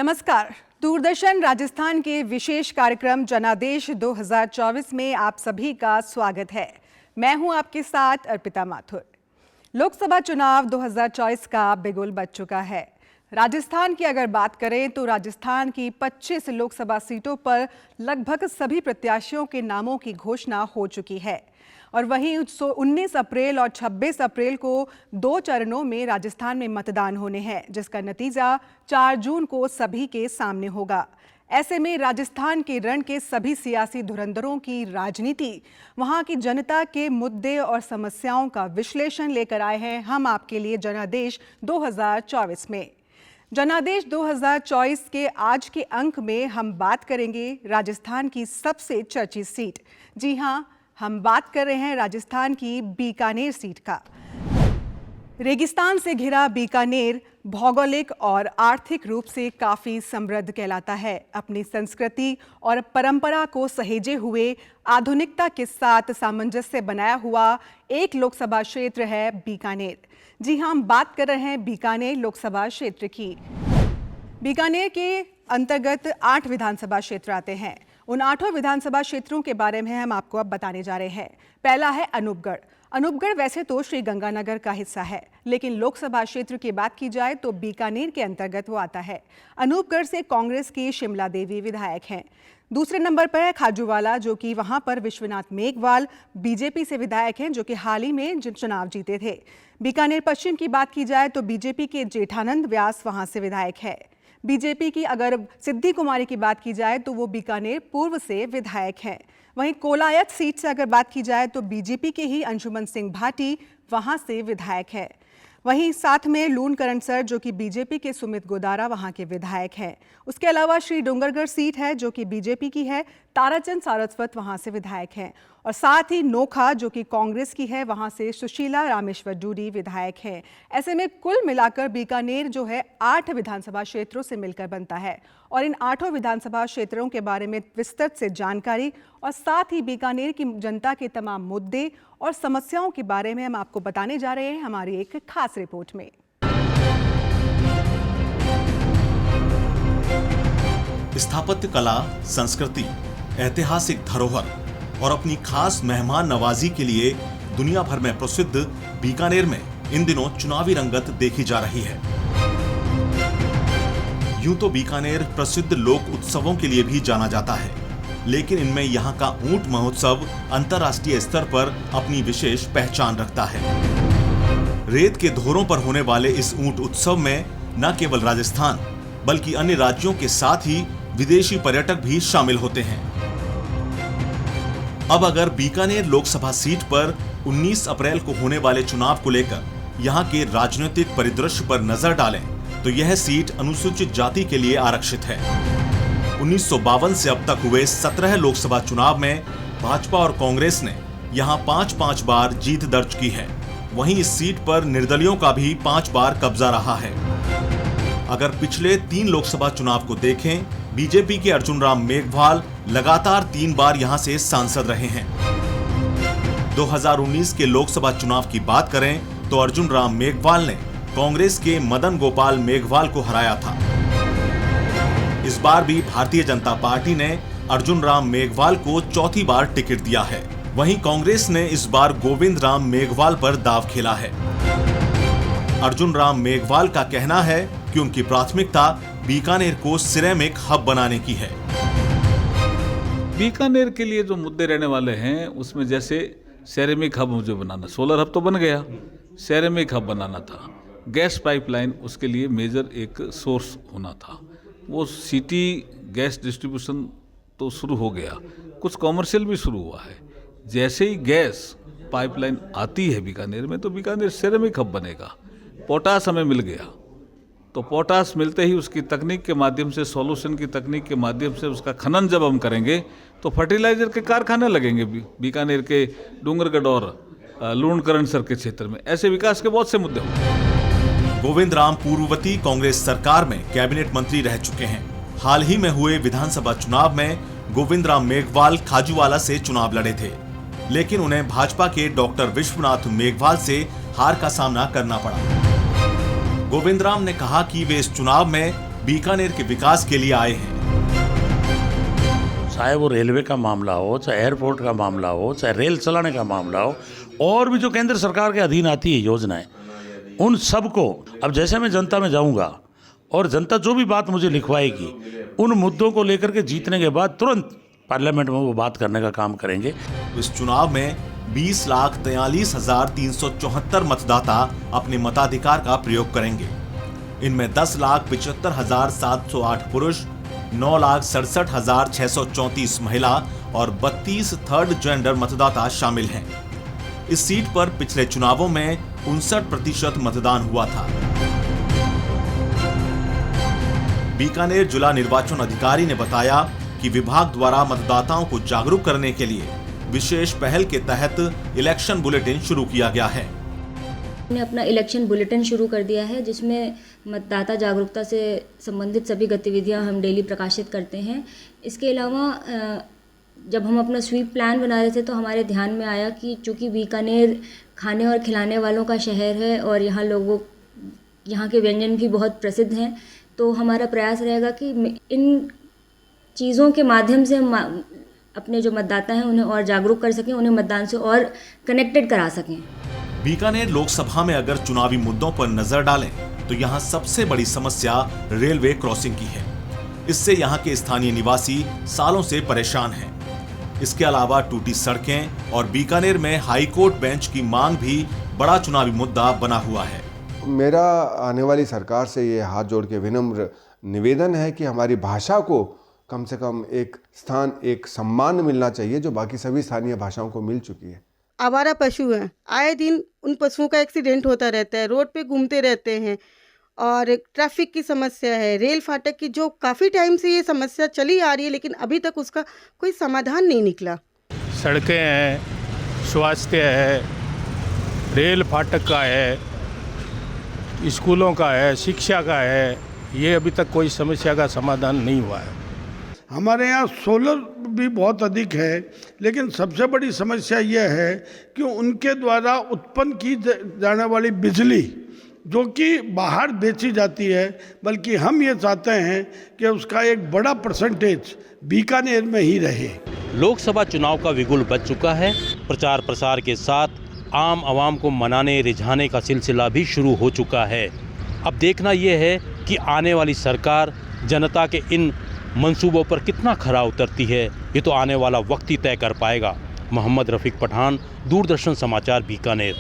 नमस्कार। दूरदर्शन राजस्थान के विशेष कार्यक्रम जनादेश 2024 में आप सभी का स्वागत है। मैं हूं आपके साथ अर्पिता माथुर। लोकसभा चुनाव 2024 का बिगुल बज चुका है। राजस्थान की अगर बात करें तो राजस्थान की 25 लोकसभा सीटों पर लगभग सभी प्रत्याशियों के नामों की घोषणा हो चुकी है और वहीं 19 अप्रैल और 26 अप्रैल को 2 चरणों में राजस्थान में मतदान होने हैं, जिसका नतीजा 4 जून को सभी के सामने होगा। ऐसे में राजस्थान के रण के सभी सियासी धुरंधरों की राजनीति, वहां की जनता के मुद्दे और समस्याओं का विश्लेषण लेकर आए हैं हम आपके लिए जनादेश 2024 में। जनादेश 2024 के आज के अंक में हम बात करेंगे राजस्थान की सबसे चर्चित सीट। जी हां, हम बात कर रहे हैं राजस्थान की बीकानेर सीट का। रेगिस्तान से घिरा बीकानेर भौगोलिक और आर्थिक रूप से काफी समृद्ध कहलाता है। अपनी संस्कृति और परंपरा को सहेजे हुए आधुनिकता के साथ सामंजस्य बनाया हुआ एक लोकसभा क्षेत्र है बीकानेर। जी हां, हम बात कर रहे हैं बीकानेर लोकसभा क्षेत्र की। बीकानेर के अंतर्गत 8 विधानसभा क्षेत्र आते हैं। उन 8 विधानसभा क्षेत्रों के बारे में हम आपको अब बताने जा रहे हैं। पहला है अनूपगढ़। अनूपगढ़ वैसे तो श्रीगंगानगर का हिस्सा है, लेकिन लोकसभा क्षेत्र की बात की जाए तो बीकानेर के अंतर्गत वो आता है। अनूपगढ़ से कांग्रेस की शिमला देवी विधायक हैं। दूसरे नंबर पर है खाजूवाला, जो कि वहां पर विश्वनाथ मेघवाल बीजेपी से विधायक हैं, जो कि हाल ही में चुनाव जीते थे। बीकानेर पश्चिम की बात की जाए तो बीजेपी के जेठानंद व्यास वहां से विधायक है। बीजेपी की अगर सिद्धि कुमारी की बात की जाए तो वो बीकानेर पूर्व से विधायक हैं। वहीं कोलायत सीट से अगर बात की जाए तो बीजेपी के ही अंशुमन सिंह भाटी वहां से विधायक है। वहीं साथ में लूण करनसर, जो कि बीजेपी के सुमित गोदारा वहां के विधायक हैं। उसके अलावा श्री डूंगरगढ़ सीट है जो कि बीजेपी की है, ताराचंद सारस्वत वहां से विधायक हैं। और साथ ही नोखा, जो कि कांग्रेस की है, वहां से सुशीला रामेश्वर डूडी विधायक हैं। ऐसे में कुल मिलाकर बीकानेर जो है 8 विधानसभा क्षेत्रों से मिलकर बनता है और इन 8 विधानसभा क्षेत्रों के बारे में विस्तृत से जानकारी और साथ ही बीकानेर की जनता के तमाम मुद्दे और समस्याओं के बारे में हम आपको बताने जा रहे हैं हमारी एक खास रिपोर्ट में। स्थापत्य कला, संस्कृति, ऐतिहासिक धरोहर और अपनी खास मेहमान नवाजी के लिए दुनिया भर में प्रसिद्ध बीकानेर में इन दिनों चुनावी रंगत देखी जा रही है। यूं तो बीकानेर प्रसिद्ध लोक उत्सवों के लिए भी जाना जाता है, लेकिन इनमें यहाँ का ऊंट महोत्सव अंतर्राष्ट्रीय स्तर पर अपनी विशेष पहचान रखता है। रेत के धोरों पर होने वाले इस ऊंट उत्सव में न केवल राजस्थान बल्कि अन्य राज्यों के साथ ही विदेशी पर्यटक भी शामिल होते हैं। अब अगर बीकानेर लोकसभा सीट पर 19 अप्रैल को होने वाले चुनाव को लेकर यहाँ के राजनीतिक परिदृश्य पर नजर डालें तो यह सीट अनुसूचित जाति के लिए आरक्षित है। 1952 से अब तक हुए 17 लोकसभा चुनाव में भाजपा और कांग्रेस ने यहाँ 5-5 बार जीत दर्ज की है। वहीं इस सीट पर निर्दलियों का भी 5 बार कब्जा रहा है। अगर पिछले 3 लोकसभा चुनाव को देखें, बीजेपी के अर्जुन राम मेघवाल लगातार 3 बार यहां से सांसद रहे हैं। 2019 के लोकसभा चुनाव की बात करें तो अर्जुन राम मेघवाल ने कांग्रेस के मदन गोपाल मेघवाल को हराया था। इस बार भी भारतीय जनता पार्टी ने अर्जुन राम मेघवाल को 4थी बार टिकट दिया है। वहीं कांग्रेस ने इस बार गोविंद राम मेघवाल पर दांव खेला है। अर्जुन राम मेघवाल का कहना है कि उनकी प्राथमिकता बीकानेर को सिरेमिक हब बनाने की है। बीकानेर के लिए जो मुद्दे रहने वाले हैं उसमें जैसे सिरेमिक हब मुझे बनाना, सोलर हब तो बन गया, सिरेमिक हब बनाना था। गैस पाइपलाइन, उसके लिए मेजर एक सोर्स होना था। वो सिटी गैस डिस्ट्रीब्यूशन तो शुरू हो गया, कुछ कॉमर्शियल भी शुरू हुआ है। जैसे ही गैस पाइपलाइन आती है बीकानेर में तो बीकानेर सिरेमिक हब बनेगा। पोटास हमें मिल गया तो पोटास मिलते ही उसकी तकनीक के माध्यम से, सॉल्यूशन की तकनीक के माध्यम से उसका खनन जब हम करेंगे तो फर्टिलाइजर के कारखाने लगेंगे बीकानेर के डूंगरगढ़ और लूण करनसर के क्षेत्र में। ऐसे विकास के बहुत से मुद्दे होंगे। गोविंद राम पूर्ववर्ती कांग्रेस सरकार में कैबिनेट मंत्री रह चुके हैं। हाल ही में हुए विधानसभा चुनाव में गोविंद राम मेघवाल खाजूवाला से चुनाव लड़े थे, लेकिन उन्हें भाजपा के डॉक्टर विश्वनाथ मेघवाल से हार का सामना करना पड़ा। गोविंद राम ने कहा कि वे इस चुनाव में बीकानेर के विकास के लिए आए हैं। चाहे वो रेलवे का मामला हो, चाहे एयरपोर्ट का मामला हो, चाहे रेल चलाने का मामला हो, और भी जो केंद्र सरकार के अधीन आती है योजनाएं, उन सबको अब जैसे मैं जनता में जाऊंगा और जनता जो भी बात मुझे लिखवाएगी, उन मुद्दों को लेकर के जीतने के बाद तुरंत पार्लियामेंट में वो बात करने का काम करेंगे। इस चुनाव में 20,43,374 मतदाता अपने मताधिकार का प्रयोग करेंगे। इनमें 10,75,708 पुरुष, 9,67,634 महिला और 32 थर्ड जेंडर मतदाता शामिल हैं। इस सीट पर पिछले चुनावों में 59% मतदान हुआ था। बीकानेर जिला निर्वाचन अधिकारी ने बताया कि विभाग द्वारा मतदाताओं को जागरूक करने के लिए विशेष पहल के तहत इलेक्शन बुलेटिन शुरू किया गया है। हमने अपना इलेक्शन बुलेटिन शुरू कर दिया है, जिसमें मतदाता जागरूकता से संबंधित सभी गतिविधियां हम डेली प्रकाशित करते हैं। इसके अलावा जब हम अपना स्वीप प्लान बना रहे थे तो हमारे ध्यान में आया कि चूँकि बीकानेर खाने और खिलाने वालों का शहर है और यहाँ के व्यंजन भी बहुत प्रसिद्ध हैं, तो हमारा प्रयास रहेगा कि इन चीज़ों के माध्यम से हम अपने जो मतदाता हैं उन्हें और जागरूक कर सकें, उन्हें मतदान से और कनेक्टेड करा सकें। बीकानेर लोकसभा में अगर चुनावी मुद्दों पर नजर डालें तो यहाँ सबसे बड़ी समस्या रेलवे क्रॉसिंग की है। इससे यहाँ के स्थानीय निवासी सालों से परेशान हैं। इसके अलावा टूटी सड़कें और बीकानेर में हाईकोर्ट बेंच की मांग भी बड़ा चुनावी मुद्दा बना हुआ है। मेरा आने वाली सरकार से ये हाथ जोड़ के विनम्र निवेदन है कि हमारी भाषा को कम से कम एक स्थान, एक सम्मान मिलना चाहिए जो बाकी सभी स्थानीय भाषाओं को मिल चुकी है। आवारा पशु हैं, आए दिन उन पशुओं का एक्सीडेंट होता रहता है, रोड पे घूमते रहते हैं, और ट्रैफिक की समस्या है, रेल फाटक की जो काफ़ी टाइम से ये समस्या चली आ रही है लेकिन अभी तक उसका कोई समाधान नहीं निकला। सड़कें हैं, स्वास्थ्य है, रेल फाटक का है, स्कूलों का है, शिक्षा का है, ये अभी तक कोई समस्या का समाधान नहीं हुआ है। हमारे यहाँ सोलर भी बहुत अधिक है, लेकिन सबसे बड़ी समस्या यह है कि उनके द्वारा उत्पन्न की जाने वाली बिजली जो कि बाहर बेची जाती है, बल्कि हम ये चाहते हैं कि उसका एक बड़ा परसेंटेज बीकानेर में ही रहे। लोकसभा चुनाव का बिगुल बज चुका है। प्रचार प्रसार के साथ आम आवाम को मनाने रिझाने का सिलसिला भी शुरू हो चुका है। अब देखना यह है कि आने वाली सरकार जनता के इन मंसूबों पर कितना खरा उतरती है, ये तो आने वाला वक्त ही तय कर पाएगा। मोहम्मद रफीक पठान, दूरदर्शन समाचार, बीकानेर।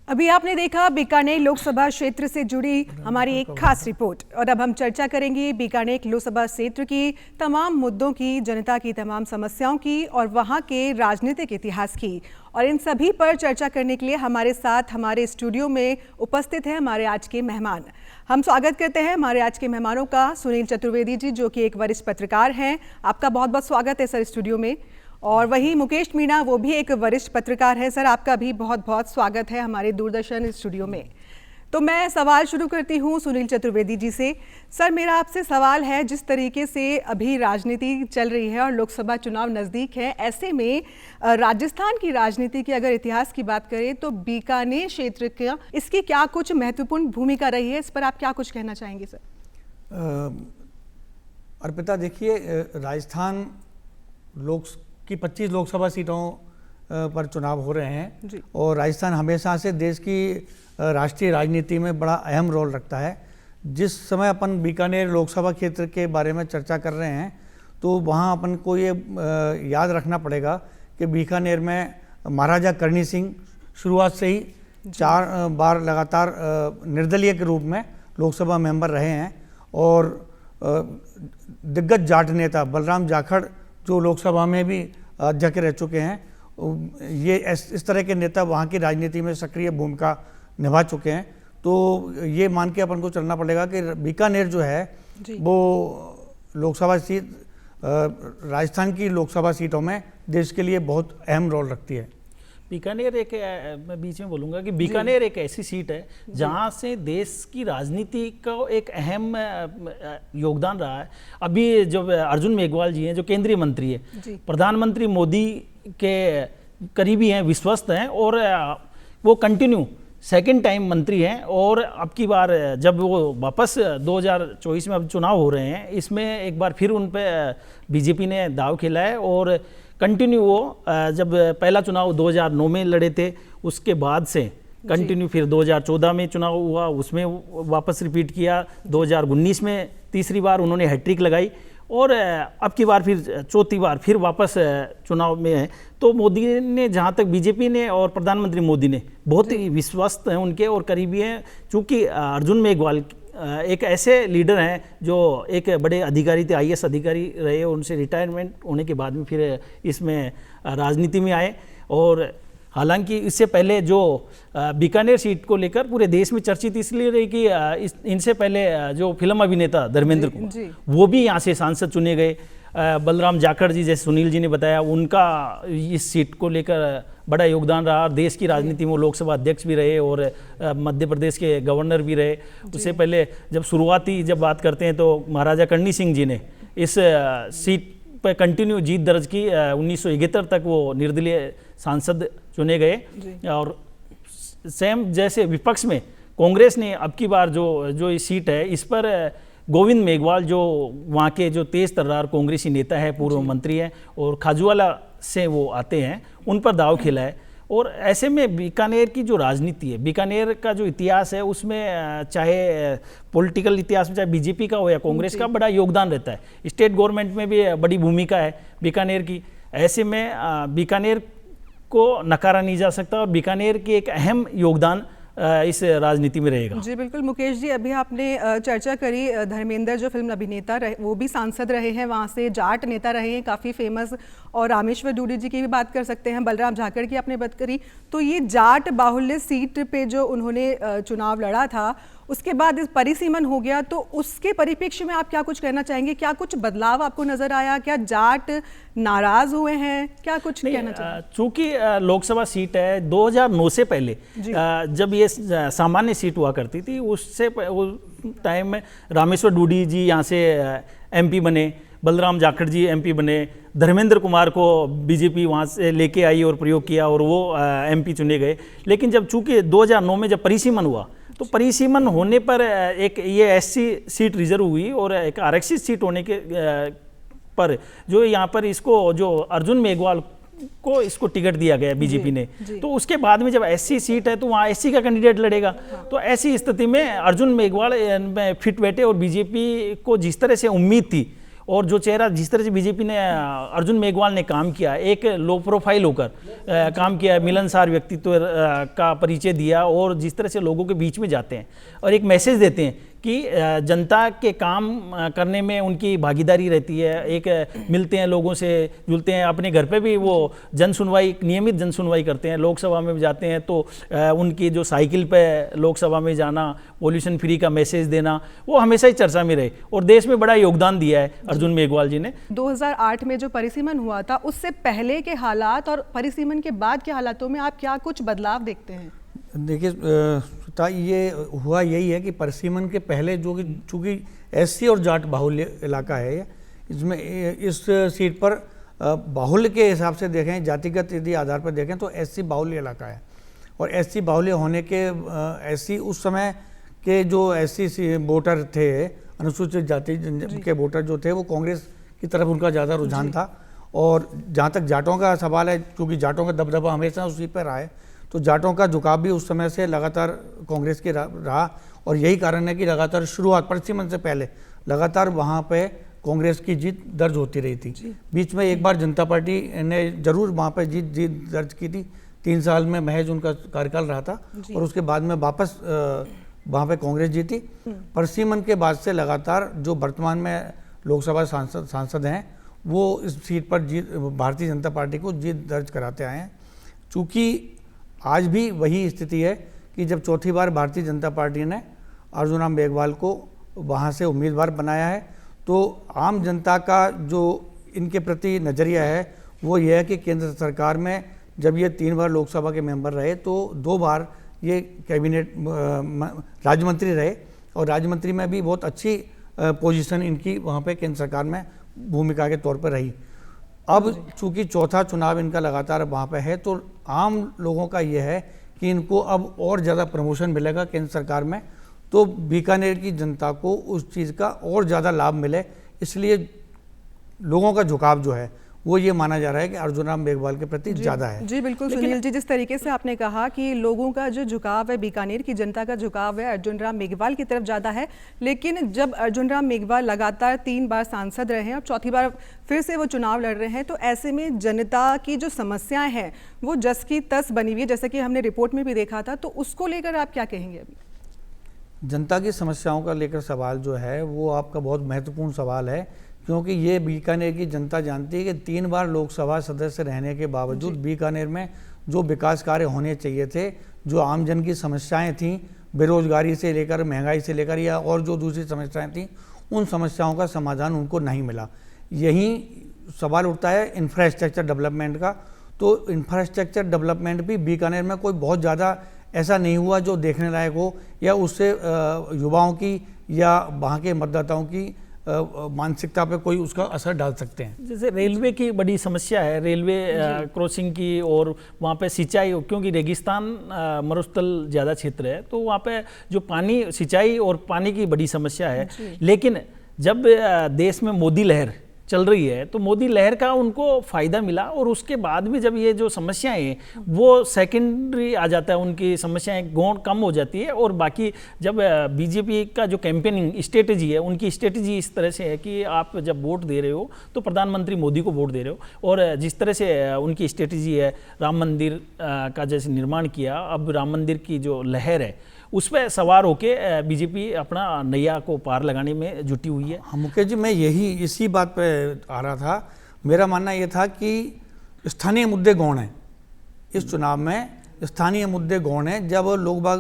अभी आपने देखा बीकानेर लोकसभा क्षेत्र से जुड़ी हमारी एक खास रिपोर्ट, और अब हम चर्चा करेंगे बीकानेर लोकसभा क्षेत्र की तमाम मुद्दों की, जनता की तमाम समस्याओं की और वहां के राजनीतिक इतिहास की। और इन सभी पर चर्चा करने के लिए हमारे साथ हमारे स्टूडियो में उपस्थित हैं हमारे आज के मेहमान। हम स्वागत करते हैं हमारे आज के मेहमानों का। सुनील चतुर्वेदी जी, जो कि एक वरिष्ठ पत्रकार हैं, आपका बहुत बहुत स्वागत है सर स्टूडियो में। और वहीं मुकेश मीणा, वो भी एक वरिष्ठ पत्रकार है। सर, आपका भी बहुत बहुत स्वागत है हमारे दूरदर्शन स्टूडियो में। तो मैं सवाल शुरू करती हूँ सुनील चतुर्वेदी जी से। सर, मेरा आपसे सवाल है, जिस तरीके से अभी राजनीति चल रही है और लोकसभा चुनाव नज़दीक है, ऐसे में राजस्थान की राजनीति के अगर इतिहास की बात करें तो बीकानेर क्षेत्र का इसकी क्या कुछ महत्वपूर्ण भूमिका रही है, इस पर आप क्या कुछ कहना चाहेंगे सर? अर्पिता, देखिए, राजस्थान की 25 लोकसभा सीटों पर चुनाव हो रहे हैं और राजस्थान हमेशा से देश की राष्ट्रीय राजनीति में बड़ा अहम रोल रखता है। जिस समय अपन बीकानेर लोकसभा क्षेत्र के बारे में चर्चा कर रहे हैं तो वहाँ अपन को ये याद रखना पड़ेगा कि बीकानेर में महाराजा करणी सिंह शुरुआत से ही 4 बार लगातार निर्दलीय के रूप में लोकसभा मेंबर रहे हैं, और दिग्गज जाट नेता बलराम जाखड़ जो लोकसभा में भी अध्यक्ष रह चुके हैं, ये इस तरह के नेता वहाँ की राजनीति में सक्रिय भूमिका निभा चुके हैं। तो ये मान के अपन को चलना पड़ेगा कि बीकानेर जो है वो लोकसभा सीट राजस्थान की लोकसभा सीटों में देश के लिए बहुत अहम रोल रखती है। बीकानेर मैं बीच में बोलूँगा कि बीकानेर एक ऐसी सीट है जहाँ से देश की राजनीति का एक अहम योगदान रहा है। अभी जो अर्जुन मेघवाल जी हैं, जो केंद्रीय मंत्री है, प्रधानमंत्री मोदी के करीबी हैं, विश्वस्त हैं, और वो कंटिन्यू सेकंड टाइम मंत्री हैं और अब की बार जब वो वापस 2024 में अब चुनाव हो रहे हैं, इसमें एक बार फिर उन पे बीजेपी ने दाव खेला है और कंटिन्यू वो जब पहला चुनाव 2009 में लड़े थे, उसके बाद से कंटिन्यू फिर 2014 में चुनाव हुआ, उसमें वापस रिपीट किया, 2019 में तीसरी बार उन्होंने हैट्रिक लगाई और अब की बार फिर चौथी बार फिर वापस चुनाव में है। तो मोदी ने, जहाँ तक बीजेपी ने और प्रधानमंत्री मोदी ने बहुत ही विश्वस्त हैं उनके और करीबी हैं, चूँकि अर्जुन मेघवाल एक ऐसे लीडर हैं जो एक बड़े अधिकारी थे, IAS अधिकारी रहे, उनसे रिटायरमेंट होने के बाद में फिर इसमें राजनीति में आए। और हालांकि इससे पहले जो बीकानेर सीट को लेकर पूरे देश में चर्चित इसलिए रही कि इनसे पहले जो फिल्म अभिनेता धर्मेंद्र कुमार वो भी यहाँ से सांसद चुने गए। बलराम जाखड़ जी, जैसे सुनील जी ने बताया, उनका इस सीट को लेकर बड़ा योगदान रहा। देश की राजनीति में वो लोकसभा अध्यक्ष भी रहे और मध्य प्रदेश के गवर्नर भी रहे। उससे पहले जब शुरुआती जब बात करते हैं तो महाराजा कर्णी सिंह जी ने इस सीट पर कंटिन्यू जीत दर्ज की। 1971 तक वो निर्दलीय सांसद चुने गए। और सेम जैसे विपक्ष में कांग्रेस ने अब की बार जो ये सीट है, इस पर गोविंद मेघवाल जो वहाँ के जो तेज तर्रार कांग्रेसी नेता है, पूर्व मंत्री हैं और खाजूवाला से वो आते हैं, उन पर दाव खेला है। और ऐसे में बीकानेर की जो राजनीति है, बीकानेर का जो इतिहास है, उसमें चाहे पॉलिटिकल इतिहास में चाहे बीजेपी का हो या कांग्रेस का, बड़ा योगदान रहता है। स्टेट गवर्नमेंट में भी बड़ी भूमिका है बीकानेर की। ऐसे में बीकानेर को नकारा नहीं जा सकता और बीकानेर की एक अहम योगदान इस राजनीति में रहेगा। जी बिल्कुल मुकेश जी, अभी आपने चर्चा करी धर्मेंद्र जो फिल्म अभिनेता रहे, वो भी सांसद रहे हैं, वहाँ से जाट नेता रहे हैं काफ़ी फेमस, और रामेश्वर डूडी जी की भी बात कर सकते हैं, बलराम झाकड़ की आपने बात करी। तो ये जाट बाहुल्य सीट पे जो उन्होंने चुनाव लड़ा था, उसके बाद इस परिसीमन हो गया, तो उसके परिप्रेक्ष्य में आप क्या कुछ कहना चाहेंगे? क्या कुछ बदलाव आपको नजर आया? क्या जाट नाराज हुए हैं? क्या कुछ कहना चाहेंगे? चूंकि लोकसभा सीट है, 2009 से पहले जब ये सामान्य सीट हुआ करती थी, उससे उस टाइम में रामेश्वर डूडी जी यहाँ से MP बने, बलराम जाखड़ जी MP बने, धर्मेंद्र कुमार को बीजेपी वहाँ से लेके आई और प्रयोग किया और वो MP चुने गए। लेकिन जब चूंकि 2009 में जब परिसीमन हुआ, तो परिसीमन होने पर एक ये SC सीट रिजर्व हुई और एक आरक्षित सीट होने के पर जो यहाँ पर इसको जो अर्जुन मेघवाल को इसको टिकट दिया गया बीजेपी ने। तो उसके बाद में जब SC सीट है तो वहाँ SC का कैंडिडेट लड़ेगा। तो ऐसी स्थिति में अर्जुन मेघवाल फिट बैठे और बीजेपी को जिस तरह से उम्मीद थी और जो चेहरा जिस तरह से बीजेपी ने अर्जुन मेघवाल ने काम किया, एक लो प्रोफाइल होकर काम किया, मिलनसार व्यक्तित्व का परिचय दिया और जिस तरह से लोगों के बीच में जाते हैं और एक मैसेज देते हैं कि जनता के काम करने में उनकी भागीदारी रहती है, एक मिलते हैं लोगों से, जुलते हैं। अपने घर पे भी वो जन सुनवाई, नियमित जन सुनवाई करते हैं। लोकसभा में जाते हैं तो उनकी जो साइकिल पे लोकसभा में जाना, पॉल्यूशन फ्री का मैसेज देना, वो हमेशा ही चर्चा में रहे और देश में बड़ा योगदान दिया है अर्जुन मेघवाल जी ने। 2008 में जो परिसीमन हुआ था, उससे पहले के हालात और परिसीमन के बाद के हालातों में आप क्या कुछ बदलाव देखते हैं? देखिए, ये हुआ यही है कि परिसीमन के पहले जो कि चूँकि SC और जाट बाहुल्य इलाका है, इसमें इस सीट पर बाहुल्य के हिसाब से देखें, जातिगत यदि आधार पर देखें तो SC बाहुल्य इलाका है। और SC बाहुल्य होने के SC उस समय के जो SC वोटर थे, अनुसूचित जाति के वोटर जो थे, वो कांग्रेस की तरफ उनका ज़्यादा रुझान था। और जहाँ तक जाटों का सवाल है, क्योंकि जाटों का दबदबा हमेशा उसी पर रहा है, तो जाटों का झुकाव भी उस समय से लगातार कांग्रेस के रहा। और यही कारण है कि लगातार शुरुआत परिसीमन से पहले लगातार वहाँ पे कांग्रेस की जीत दर्ज होती रही थी। बीच में एक बार जनता पार्टी ने जरूर वहाँ पे जीत दर्ज की थी, 3 साल में महज उनका कार्यकाल रहा था और उसके बाद में वापस वहाँ पे कांग्रेस जीती। परिसीमन के बाद से लगातार जो वर्तमान में लोकसभा सांसद हैं, वो इस सीट पर भारतीय जनता पार्टी को जीत दर्ज कराते आए हैं। चूँकि आज भी वही स्थिति है कि जब चौथी बार भारतीय जनता पार्टी ने अर्जुन राम मेघवाल को वहाँ से उम्मीदवार बनाया है, तो आम जनता का जो इनके प्रति नज़रिया है वो ये है कि केंद्र सरकार में जब ये 3 बार लोकसभा के मेंबर रहे तो 2 बार ये कैबिनेट राज्य मंत्री रहे और राज्य मंत्री में भी बहुत अच्छी पोजीशन इनकी वहाँ पे केंद्र सरकार में भूमिका के तौर पर रही। अब चूँकि चौथा चुनाव इनका लगातार वहाँ पे है, तो आम लोगों का ये है कि इनको अब और ज़्यादा प्रमोशन मिलेगा केंद्र सरकार में, तो बीकानेर की जनता को उस चीज़ का और ज़्यादा लाभ मिले, इसलिए लोगों का झुकाव जो है वो ये माना जा रहा है कि अर्जुन राम मेघवाल के प्रति ज़्यादा है। जी बिल्कुल सुनील जी, जिस तरीके से आपने कहा कि लोगों का जो झुकाव है, बीकानेर की जनता का झुकाव है अर्जुन राम मेघवाल की तरफ ज़्यादा है, लेकिन जब अर्जुन राम मेघवाल लगातार 3 बार सांसद रहे हैं और चौथी बार फिर से वो चुनाव लड़ रहे हैं, तो ऐसे में जनता की जो समस्याएं हैं वो जस की तस बनी हुई है, जैसे कि हमने रिपोर्ट में भी देखा था, तो उसको लेकर आप क्या कहेंगे? अभी जनता की समस्याओं का लेकर सवाल जो है वो आपका बहुत महत्वपूर्ण सवाल है, क्योंकि ये बीकानेर की जनता जानती है कि 3 बार लोकसभा सदस्य रहने के बावजूद बीकानेर में जो विकास कार्य होने चाहिए थे, जो आमजन की समस्याएं थीं, बेरोजगारी से लेकर महंगाई से लेकर या और जो दूसरी समस्याएं थीं, उन समस्याओं का समाधान उनको नहीं मिला। यही सवाल उठता है इंफ्रास्ट्रक्चर डेवलपमेंट का। तो इंफ्रास्ट्रक्चर डेवलपमेंट भी बीकानेर में कोई बहुत ज़्यादा ऐसा नहीं हुआ जो देखने लायक हो या उससे युवाओं की या वहाँ के मतदाताओं की मानसिकता पे कोई उसका असर डाल सकते हैं। जैसे रेलवे की बड़ी समस्या है, रेलवे क्रॉसिंग की, और वहाँ पे सिंचाई, क्योंकि रेगिस्तान मरुस्थल ज़्यादा क्षेत्र है, तो वहाँ पे जो पानी, सिंचाई और पानी की बड़ी समस्या है। लेकिन जब देश में मोदी लहर चल रही है तो मोदी लहर का उनको फ़ायदा मिला, और उसके बाद भी जब ये जो समस्याएं हैं वो सेकेंडरी आ जाता है, उनकी समस्याएं गौण कम हो जाती है। और बाकी जब बीजेपी का जो कैंपेनिंग स्ट्रेटजी है, उनकी स्ट्रेटजी इस तरह से है कि आप जब वोट दे रहे हो तो प्रधानमंत्री मोदी को वोट दे रहे हो, और जिस तरह से उनकी स्ट्रेटजी है, राम मंदिर का जैसे निर्माण किया, अब राम मंदिर की जो लहर है उस पर सवार होके बीजेपी अपना नैया को पार लगाने में जुटी हुई है। हाँ मुकेश जी, मैं इसी बात पे आ रहा था। मेरा मानना ये था कि स्थानीय मुद्दे गौण हैं इस चुनाव में, स्थानीय मुद्दे गौण हैं। जब लोग बाग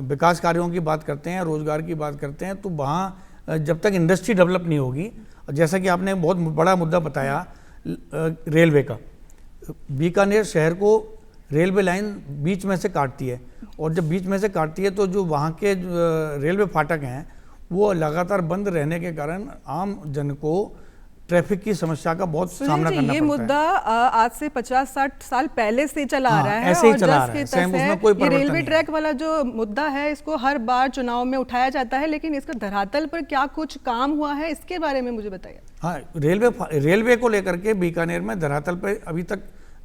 विकास कार्यों की बात करते हैं, रोजगार की बात करते हैं, तो वहाँ जब तक इंडस्ट्री डेवलप नहीं होगी, जैसा कि आपने बहुत बड़ा मुद्दा बताया रेलवे का, बीकानेर शहर को रेलवे लाइन बीच में से काटती है, और जब बीच में से काटती है तो जो वहाँ के रेलवे फाटक हैं वो लगातार बंद रहने के कारण आम जन को ट्रैफिक की समस्या का बहुत सामना करना पड़ता है। ये मुद्दा आज से 50-60 साल पहले से चला आ रहा है, ऐसे ही और चला आ रहा है, सेम उसमें कोई परिवर्तन नहीं। रेलवे ट्रैक वाला जो मुद्दा है इसको हर बार चुनाव में उठाया जाता है, लेकिन इसका धरातल पर क्या कुछ काम हुआ है, इसके बारे में मुझे बताइए। हाँ, रेलवे को लेकर के बीकानेर में धरातल पर अभी तक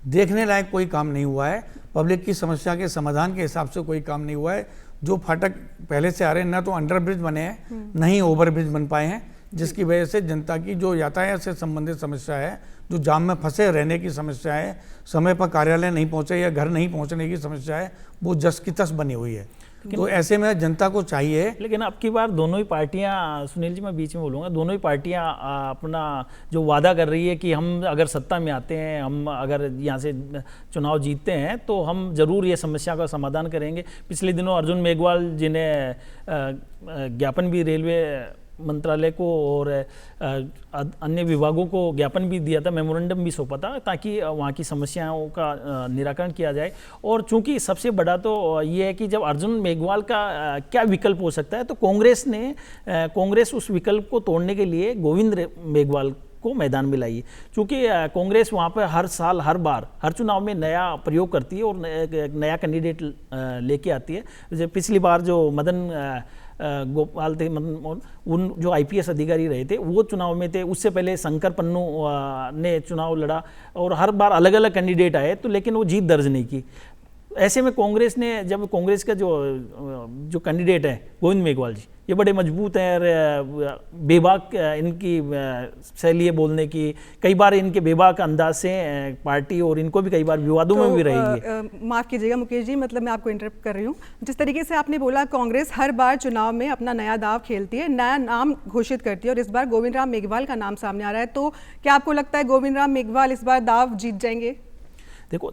देखने लायक कोई काम नहीं हुआ है। पब्लिक की समस्या के समाधान के हिसाब से कोई काम नहीं हुआ है। जो फाटक पहले से आ रहे हैं, ना तो अंडरब्रिज बने हैं, ना ही ओवरब्रिज बन पाए हैं, जिसकी वजह से जनता की जो यातायात से संबंधित समस्या है, जो जाम में फंसे रहने की समस्या है, समय पर कार्यालय नहीं पहुंचे या घर नहीं पहुंचने की समस्या है, वो जस की तस बनी हुई है। तो ऐसे में जनता को चाहिए। लेकिन अब की बार दोनों ही पार्टियां, सुनील जी मैं बीच में बोलूँगा, दोनों ही पार्टियां अपना जो वादा कर रही है कि हम अगर सत्ता में आते हैं, हम अगर यहाँ से चुनाव जीतते हैं तो हम ज़रूर ये समस्या का समाधान करेंगे। पिछले दिनों अर्जुन मेघवाल जी ने ज्ञापन भी रेलवे मंत्रालय को और अन्य विभागों को ज्ञापन भी दिया था, मेमोरेंडम भी सौंपा था, ताकि वहाँ की समस्याओं का निराकरण किया जाए। और चूंकि सबसे बड़ा तो ये है कि जब अर्जुन मेघवाल का क्या विकल्प हो सकता है, तो कांग्रेस उस विकल्प को तोड़ने के लिए गोविंद मेघवाल को मैदान में लाई। चूँकि कांग्रेस वहाँ पर हर साल हर बार हर चुनाव में नया प्रयोग करती है और नया कैंडिडेट लेके आती है। जैसे पिछली बार जो मदन गोपाल थे, उन जो आईपीएस अधिकारी रहे थे वो चुनाव में थे, उससे पहले शंकर पन्नू ने चुनाव लड़ा, और हर बार अलग अलग कैंडिडेट आए, तो लेकिन वो जीत दर्ज नहीं की। ऐसे में कांग्रेस ने, जब कांग्रेस का जो कैंडिडेट है गोविंद मेघवाल जी, ये बड़े मजबूत हैं, बेबाक इनकी शैली है बोलने की, कई बार इनके बेबाक अंदाज से पार्टी और इनको भी कई बार विवादों में भी रहेगी। माफ़ कीजिएगा मुकेश जी, मतलब मैं आपको इंटरप्ट कर रही हूँ। जिस तरीके से आपने बोला कांग्रेस हर बार चुनाव में अपना नया दाव खेलती है, नया नाम घोषित करती है, और इस बार गोविंद राम मेघवाल का नाम सामने आ रहा है, तो क्या आपको लगता है गोविंद राम मेघवाल इस बार दाव जीत जाएंगे? देखो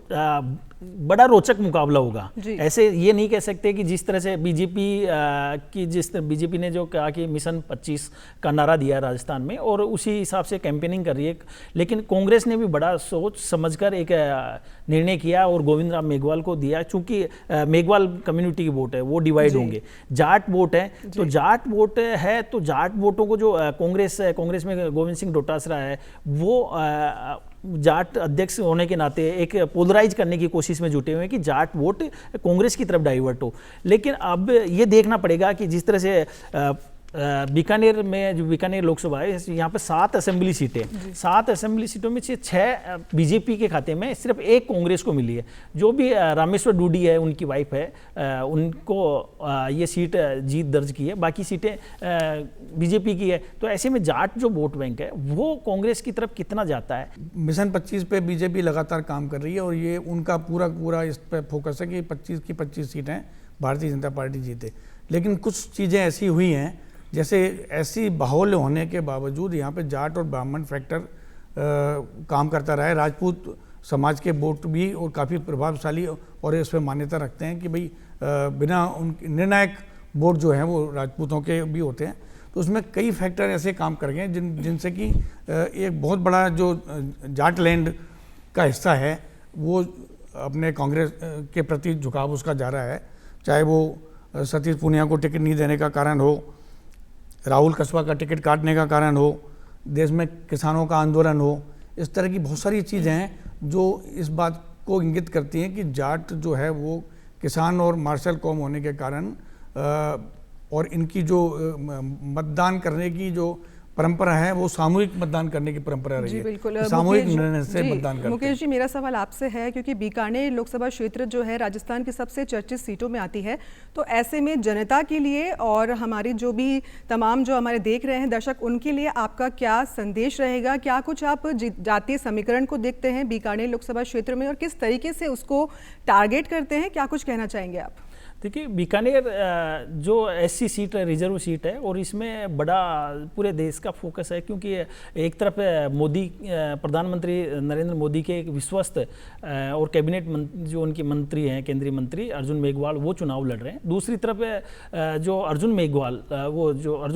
बड़ा रोचक मुकाबला होगा। ऐसे ये नहीं कह सकते कि जिस तरह से बीजेपी ने जो कहा कि मिशन 25 का नारा दिया राजस्थान में, और उसी हिसाब से कैंपेनिंग कर रही है, लेकिन कांग्रेस ने भी बड़ा सोच समझकर एक निर्णय किया और गोविंद राम मेघवाल को दिया। चूंकि मेघवाल कम्युनिटी की वोट है, वो डिवाइड होंगे, जाट वोट है, तो जाट वोट है, तो जाट वोटों को जो कांग्रेस में गोविंद सिंह डोटासरा है, वो जाट अध्यक्ष होने के नाते एक पोलराइज करने की कोशिश में जुटे हुए हैं कि जाट वोट कांग्रेस की तरफ डाइवर्ट हो। लेकिन अब ये देखना पड़ेगा कि जिस तरह से बीकानेर में जो बीकानेर लोकसभा है, यहाँ पे 7 असेंबली सीटें, 7 असेंबली सीटों में से 6 बीजेपी के खाते में, सिर्फ 1 कांग्रेस को मिली है। जो भी रामेश्वर डूडी है, उनकी वाइफ है, उनको ये सीट जीत दर्ज की है, बाकी सीटें बीजेपी की है। तो ऐसे में जाट जो वोट बैंक है वो कांग्रेस की तरफ कितना जाता है। मिशन 25 पे बीजेपी लगातार काम कर रही है और ये उनका पूरा इस पर फोकस है कि 25 की 25 सीटें भारतीय जनता पार्टी जीते। लेकिन कुछ चीज़ें ऐसी हुई हैं, जैसे ऐसी बाहुल्य होने के बावजूद यहाँ पे जाट और ब्राह्मण फैक्टर काम करता रहा है। राजपूत समाज के वोट भी और काफ़ी प्रभावशाली और इस पर मान्यता रखते हैं कि भाई बिना उन निर्णायक वोट जो हैं वो राजपूतों के भी होते हैं। तो उसमें कई फैक्टर ऐसे काम कर गए जिनसे कि एक बहुत बड़ा जो जाट लैंड का हिस्सा है वो अपने कांग्रेस के प्रति झुकाव उसका जा रहा है। चाहे वो सतीश पूनिया को टिकट नहीं देने का कारण हो, राहुल कस्बा का टिकट काटने का कारण हो, देश में किसानों का आंदोलन हो, इस तरह की बहुत सारी चीज़ें हैं जो इस बात को इंगित करती हैं कि जाट जो है वो किसान और मार्शल कौम होने के कारण और इनकी जो मतदान करने की जो परंपरा है वो सामूहिक मतदान करने की परंपरा रही है। बिल्कुल, सामूहिक निर्णय से मतदान करते हैं। मुकेश जी, मेरा सवाल आपसे है, क्योंकि बीकानेर लोकसभा क्षेत्र जो है राजस्थान की सबसे चर्चित सीटों में आती है, तो ऐसे में जनता के लिए और हमारी जो भी तमाम जो हमारे देख रहे हैं दर्शक, उनके लिए आपका क्या संदेश रहेगा? क्या कुछ आप जातीय समीकरण को देखते हैं बीकानेर लोकसभा क्षेत्र में और किस तरीके से उसको टारगेट करते हैं? क्या कुछ कहना चाहेंगे आप? देखिए, बीकानेर जो एससी सीट है, रिजर्व सीट है, और इसमें बड़ा पूरे देश का फोकस है, क्योंकि एक तरफ मोदी प्रधानमंत्री नरेंद्र मोदी के एक विश्वस्त और कैबिनेट जो उनके मंत्री हैं, केंद्रीय मंत्री अर्जुन मेघवाल, वो चुनाव लड़ रहे हैं। दूसरी तरफ जो अर्जुन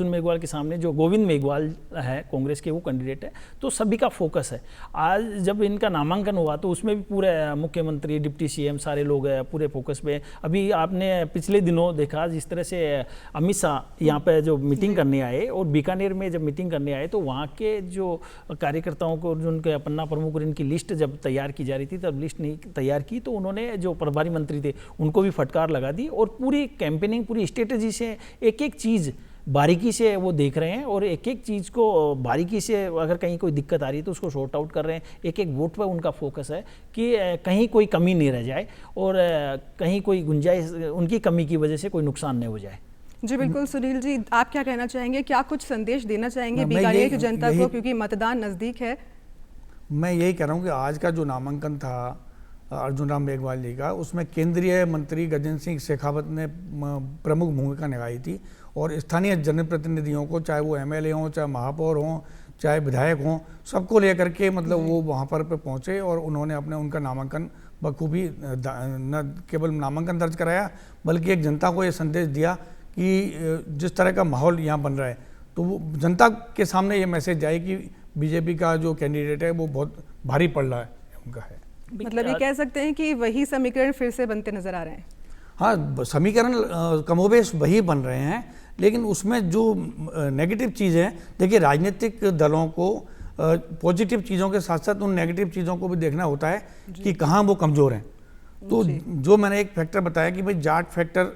मेघवाल के सामने जो गोविंद मेघवाल है कांग्रेस के, वो कैंडिडेट है। तो सभी का फोकस है। आज जब इनका नामांकन हुआ तो उसमें भी पूरे मुख्यमंत्री, डिप्टी सीएम सारे लोग पूरे फोकस पे। अभी आपने पिछले दिनों देखा जिस तरह से अमित शाह यहाँ पे जो मीटिंग करने आए, और बीकानेर में जब मीटिंग करने आए तो वहाँ के जो कार्यकर्ताओं को, जो उनके पन्ना प्रमुख, इनकी लिस्ट जब तैयार की जा रही थी तब लिस्ट नहीं तैयार की, तो उन्होंने जो प्रभारी मंत्री थे उनको भी फटकार लगा दी, और पूरी कैंपेनिंग, पूरी स्ट्रेटेजी से एक एक चीज़ बारीकी से वो देख रहे हैं, और एक एक चीज़ को बारीकी से अगर कहीं कोई दिक्कत आ रही है तो उसको सॉर्ट आउट कर रहे हैं। एक एक वोट पर उनका फोकस है कि कहीं कोई कमी नहीं रह जाए और कहीं कोई गुंजाइश उनकी कमी की वजह से कोई नुकसान नहीं हो जाए। जी बिल्कुल। सुनील जी, आप क्या कहना चाहेंगे? क्या कुछ संदेश देना चाहेंगे बीकानेर की जनता को, क्योंकि मतदान नज़दीक है? मैं यही कह रहा हूँ कि आज का जो नामांकन था अर्जुन राम मेघवाल जी का, उसमें केंद्रीय मंत्री गजेंद्र सिंह शेखावत ने प्रमुख भूमिका निभाई थी, और स्थानीय जनप्रतिनिधियों को, चाहे वो एमएलए हों, चाहे महापौर हों, चाहे विधायक हों, सबको लेकर के मतलब वो वहाँ पर पहुँचे और उन्होंने उनका नामांकन बखूबी न केवल नामांकन दर्ज कराया, बल्कि एक जनता को ये संदेश दिया कि जिस तरह का माहौल यहाँ बन रहा है, तो वो जनता के सामने ये मैसेज जाए कि बीजेपी का जो कैंडिडेट है वो बहुत भारी पड़ रहा है उनका है। मतलब ये कह सकते हैं कि वही समीकरण फिर से बनते नजर आ रहे हैं? हाँ, समीकरण कमोबेश वही बन रहे हैं, लेकिन उसमें जो नेगेटिव चीज़ है, देखिए राजनीतिक दलों को पॉजिटिव चीज़ों के साथ साथ उन नेगेटिव चीज़ों को भी देखना होता है कि कहाँ वो कमज़ोर हैं। तो जो मैंने एक फैक्टर बताया कि भाई जाट फैक्टर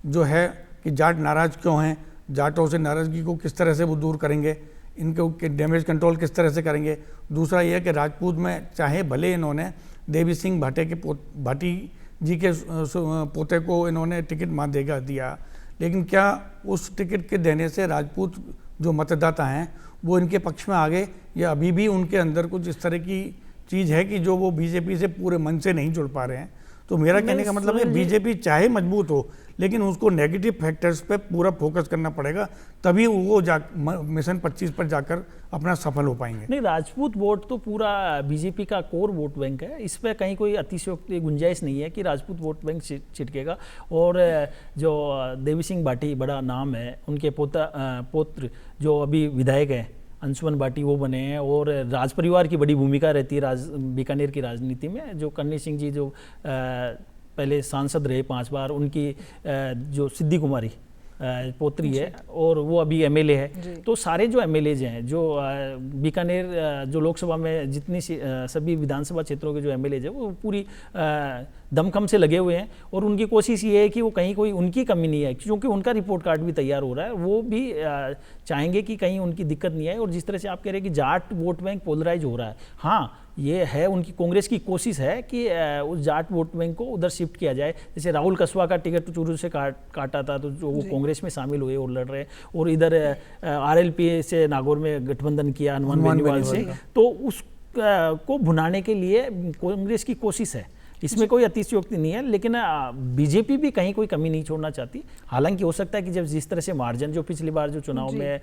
जो है कि जाट नाराज़ क्यों हैं, जाटों से नाराज़गी को किस तरह से वो दूर करेंगे, इनके डैमेज कंट्रोल किस तरह से करेंगे। दूसरा ये है कि राजपूत में चाहे भले इन्होंने देवी सिंह भाटी जी के पोते को इन्होंने टिकट मांगेगा दिया, लेकिन क्या उस टिकट के देने से राजपूत जो मतदाता हैं वो इनके पक्ष में आ गए, या अभी भी उनके अंदर कुछ इस तरह की चीज़ है कि जो वो बीजेपी से पूरे मन से नहीं जुड़ पा रहे हैं। तो मेरा कहने का मतलब है बीजेपी चाहे मजबूत हो, लेकिन उसको नेगेटिव फैक्टर्स पे पूरा फोकस करना पड़ेगा, तभी वो मिशन 25 पर जाकर अपना सफल हो पाएंगे। नहीं, राजपूत वोट तो पूरा बीजेपी का कोर वोट बैंक है, इस पर कहीं कोई अतिशयोक्ति गुंजाइश नहीं है कि राजपूत वोट बैंक छिटकेगा। और जो देवी सिंह भाटी बड़ा नाम है, उनके पौत्र जो अभी विधायक हैं अंशुमन भाटी, वो बने हैं, और राज परिवार की बड़ी भूमिका रहती है बीकानेर की राजनीति में। जो कन्नी सिंह जी जो पहले सांसद रहे 5 बार, उनकी जो सिद्धि कुमारी पोत्री है और वो अभी एमएलए है। तो सारे जो एमएलएज हैं, जो बीकानेर जो लोकसभा में जितनी सभी विधानसभा क्षेत्रों के जो एमएलएज हैं, वो पूरी दमखम से लगे हुए हैं और उनकी कोशिश ये है कि वो कहीं कोई उनकी कमी नहीं है, क्योंकि उनका रिपोर्ट कार्ड भी तैयार हो रहा है। वो भी चाहेंगे कि कहीं उनकी दिक्कत नहीं आए। और जिस तरह से आप कह रहे हैं कि जाट वोट बैंक पोलराइज हो रहा है, हाँ ये है, उनकी कांग्रेस की कोशिश है कि उस जाट वोट बैंक को उधर शिफ्ट किया जाए। जैसे राहुल कसवा का टिकट तो चुरू से काटा था, तो जो वो कांग्रेस में शामिल हुए और लड़ रहे, और इधर आरएलपी से नागौर में गठबंधन किया हनुमान बेनीवाल से, तो उस को भुनाने के लिए कांग्रेस की कोशिश है। इसमें कोई अतिशयोक्ति नहीं है, लेकिन बीजेपी भी कहीं कोई कमी नहीं छोड़ना चाहती। हालांकि हो सकता है कि जब जिस तरह से मार्जिन जो पिछली बार जो चुनाव में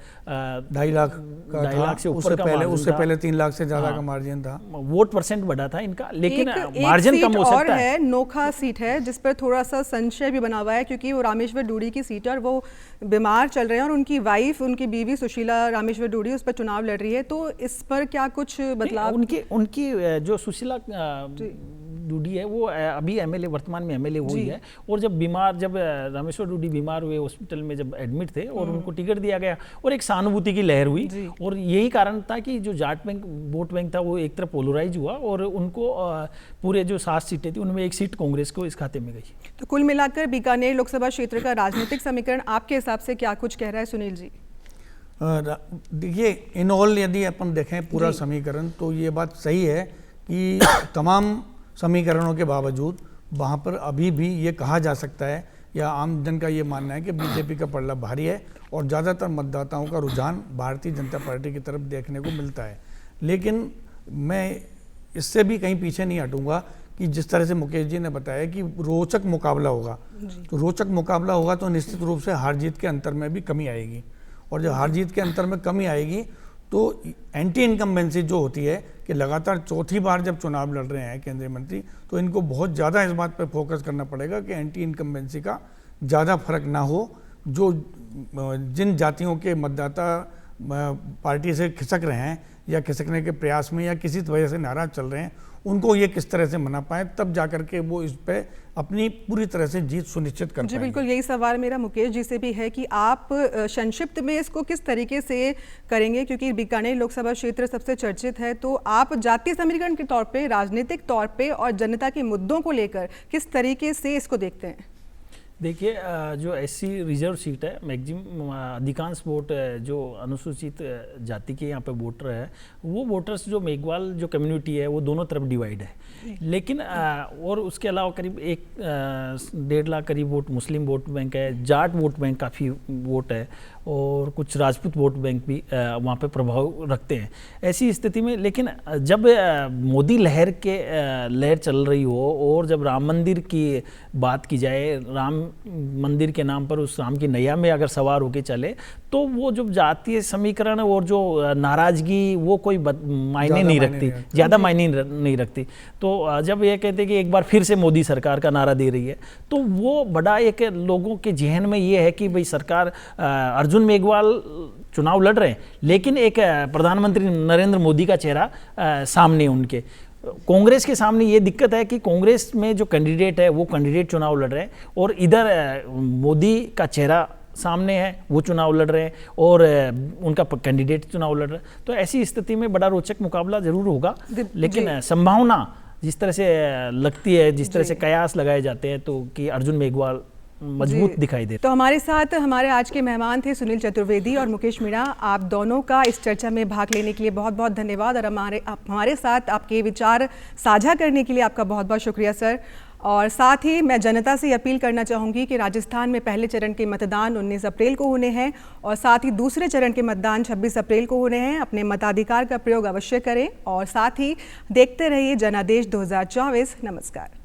2.5 लाख से ऊपर का मार्जिन, उससे पहले 3 लाख से ज्यादा का मार्जिन था, वोट परसेंट बढ़ा था इनका, लेकिन मार्जिन कम हो सकता है। नोखा सीट है जिस पर थोड़ा सा संशय भी बना हुआ है, क्योंकि वो रामेश्वर डूडी की सीट है और वो बीमार चल रहे हैं और उनकी वाइफ, उनकी बीवी सुशीला रामेश्वर डूडी उस पर चुनाव लड़ रही है। तो इस पर क्या कुछ बदलाव? उनकी जो सुशीला डूडी है वो अभी एमएलए, वर्तमान में एमएलए हुई है। और जब रामेश्वर डूडी बीमार हुए, हॉस्पिटल में जब एडमिट थे और उनको टिकट दिया गया और एक सहानुभूति की लहर हुई, और यही कारण था कि जो जाट बैंक वोट बैंक था वो एक तरफ पोलराइज हुआ और उनको पूरे जो 7 सीटें थी उनमें 1 सीट कांग्रेस को इस खाते में गई। तो कुल मिलाकर बीकानेर लोकसभा क्षेत्र का राजनीतिक समीकरण आपके हिसाब से क्या कुछ कह रहा है, सुनील जी? देखिए, इन ऑल यदि अपन देखें पूरा समीकरण, तो ये बात सही है कि तमाम समीकरणों के बावजूद वहाँ पर अभी भी ये कहा जा सकता है, या आम जन का ये मानना है कि बीजेपी का पलड़ा भारी है और ज़्यादातर मतदाताओं का रुझान भारतीय जनता पार्टी की तरफ देखने को मिलता है। लेकिन मैं इससे भी कहीं पीछे नहीं हटूंगा कि जिस तरह से मुकेश जी ने बताया कि रोचक मुकाबला होगा, तो रोचक मुकाबला होगा तो निश्चित रूप से हार जीत के अंतर में भी कमी आएगी, और जब हार जीत के अंतर में कमी आएगी तो एंटी इनकम्बेंसी जो होती है कि लगातार चौथी बार जब चुनाव लड़ रहे हैं केंद्रीय मंत्री, तो इनको बहुत ज़्यादा इस बात पर फोकस करना पड़ेगा कि एंटी इनकम्बेंसी का ज़्यादा फर्क ना हो। जो जिन जातियों के मतदाता पार्टी से खिसक रहे हैं या खिसकने के प्रयास में या किसी वजह से नाराज चल रहे हैं, उनको ये किस तरह से मना पाए, तब जाकर के वो इस पे अपनी पूरी तरह से जीत सुनिश्चित कर जी पाएंगे। बिल्कुल, यही सवाल मेरा मुकेश जी से भी है कि आप संक्षिप्त में इसको किस तरीके से करेंगे, क्योंकि बीकानेर लोकसभा क्षेत्र सबसे चर्चित है। तो आप जातीय समीकरण के तौर पे, राजनीतिक तौर पे और जनता के मुद्दों को लेकर किस तरीके से इसको देखते हैं? देखिए, जो एससी रिजर्व सीट है, मैक्सिमम अधिकांश वोट जो अनुसूचित जाति के यहाँ पे वोटर है, वो वोटर्स जो मेघवाल जो कम्युनिटी है वो दोनों तरफ डिवाइड है। लेकिन और उसके अलावा करीब 1.5 लाख करीब वोट मुस्लिम वोट बैंक है, जाट वोट बैंक काफ़ी वोट है, और कुछ राजपूत वोट बैंक भी वहाँ पे प्रभाव रखते हैं। ऐसी स्थिति में लेकिन जब मोदी लहर चल रही हो और जब राम मंदिर की बात की जाए, राम मंदिर के नाम पर उस राम की नैया में अगर सवार होके चले, तो वो जो जातीय समीकरण और जो नाराजगी वो कोई मायने नहीं रखती, ज़्यादा मायने नहीं रखती। तो जब ये कहते हैं कि एक बार फिर से मोदी सरकार का नारा दे रही है, तो वो बड़ा एक लोगों के जहन में ये है कि भाई सरकार, अर्जुन मेघवाल चुनाव लड़ रहे हैं, लेकिन एक प्रधानमंत्री नरेंद्र मोदी का चेहरा सामने उनके। कांग्रेस के सामने ये दिक्कत है कि कांग्रेस में जो कैंडिडेट है वो कैंडिडेट चुनाव लड़ रहे हैं, और इधर मोदी का चेहरा सामने है, वो चुनाव लड़ रहे हैं और उनका कैंडिडेट चुनाव लड़ रहे हैं। तो ऐसी स्थिति में बड़ा रोचक मुकाबला जरूर होगा, लेकिन संभावना जिस तरह से लगती है, जिस तरह से कयास लगाए जाते हैं, तो कि अर्जुन मेघवाल मजबूत दिखाई दे। तो हमारे साथ हमारे आज के मेहमान थे सुनील चतुर्वेदी और मुकेश मीणा। आप दोनों का इस चर्चा में भाग लेने के लिए बहुत बहुत धन्यवाद, और हमारे साथ आपके विचार साझा करने के लिए आपका बहुत बहुत शुक्रिया सर। और साथ ही मैं जनता से अपील करना चाहूँगी कि राजस्थान में पहले चरण के मतदान 19 अप्रैल को होने हैं, और साथ ही दूसरे चरण के मतदान 26 अप्रैल को होने हैं। अपने मताधिकार का प्रयोग अवश्य करें, और साथ ही देखते रहिए जनादेश 2024। नमस्कार।